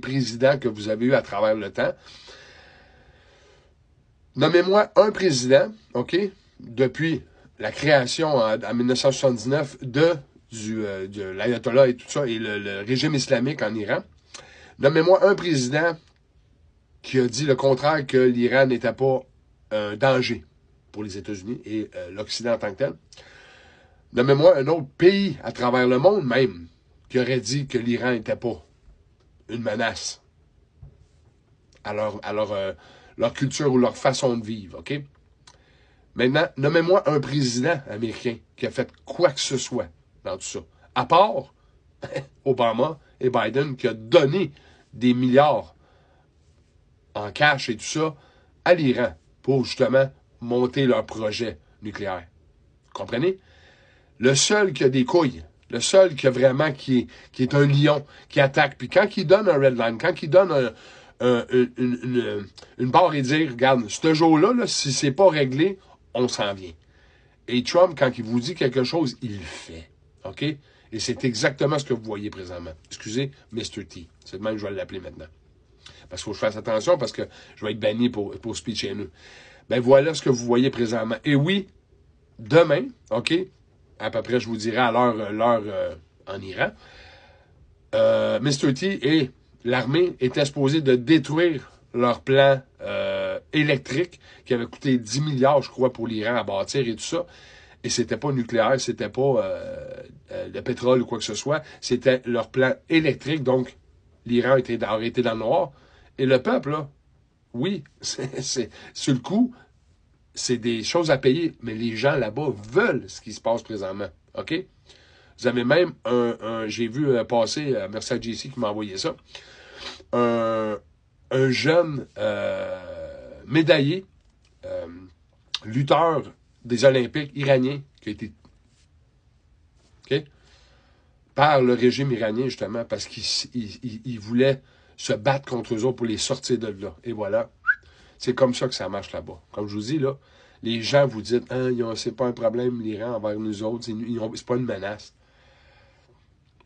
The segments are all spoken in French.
présidents que vous avez eu à travers le temps. Nommez-moi un président, OK, depuis la création en 1979 de l'ayatollah et tout ça, et le régime islamique en Iran. Nommez-moi un président qui a dit le contraire, que l'Iran n'était pas un danger pour les États-Unis et l'Occident en tant que tel. Nommez-moi un autre pays à travers le monde même qui aurait dit que l'Iran n'était pas une menace à leur culture ou leur façon de vivre, OK? Maintenant, nommez-moi un président américain qui a fait quoi que ce soit dans tout ça. À part Obama et Biden qui a donné des milliards en cash et tout ça à l'Iran pour justement monter leur projet nucléaire. Vous comprenez? Le seul qui a des couilles, le seul qui a vraiment qui est un lion, qui attaque, puis quand il donne un red line, quand il donne une barre et dire, regarde, ce jour-là, là, si c'est pas réglé, on s'en vient. Et Trump, quand il vous dit quelque chose, il le fait. OK? Et c'est exactement ce que vous voyez présentement. Excusez, Mr. T. C'est le même que je vais l'appeler maintenant. Parce qu'il faut que je fasse attention, parce que je vais être banni pour speech haineux. Ben voilà ce que vous voyez présentement. Et oui, demain, OK, à peu près, je vous dirai à l'heure en Iran, Mr. T et l'armée étaient supposés de détruire leur plan électrique qui avait coûté 10 milliards, je crois, pour l'Iran à bâtir et tout ça. Et c'était pas nucléaire, c'était pas le pétrole ou quoi que ce soit. C'était leur plan électrique. Donc, l'Iran aurait été dans le noir. Et le peuple, là, oui, c'est sur le coup, c'est des choses à payer. Mais les gens là-bas veulent ce qui se passe présentement. OK? Vous avez même j'ai vu passer, merci à JC qui m'a envoyé ça, un jeune médaillé, lutteur des Olympiques iranien qui a été, OK, par le régime iranien, justement, parce qu'il voulait se battre contre eux autres pour les sortir de là. Et voilà. C'est comme ça que ça marche là-bas. Comme je vous dis, là, les gens vous disent, c'est pas un problème, l'Iran, envers nous autres, c'est pas une menace.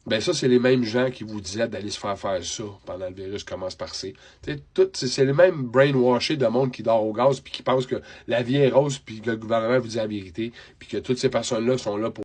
Ben ça, c'est les mêmes gens qui vous disaient d'aller se faire ça pendant le virus commence par C. C'est les mêmes brainwashés de monde qui dort au gaz puis qui pensent que la vie est rose puis que le gouvernement vous dit la vérité puis que toutes ces personnes-là sont là pour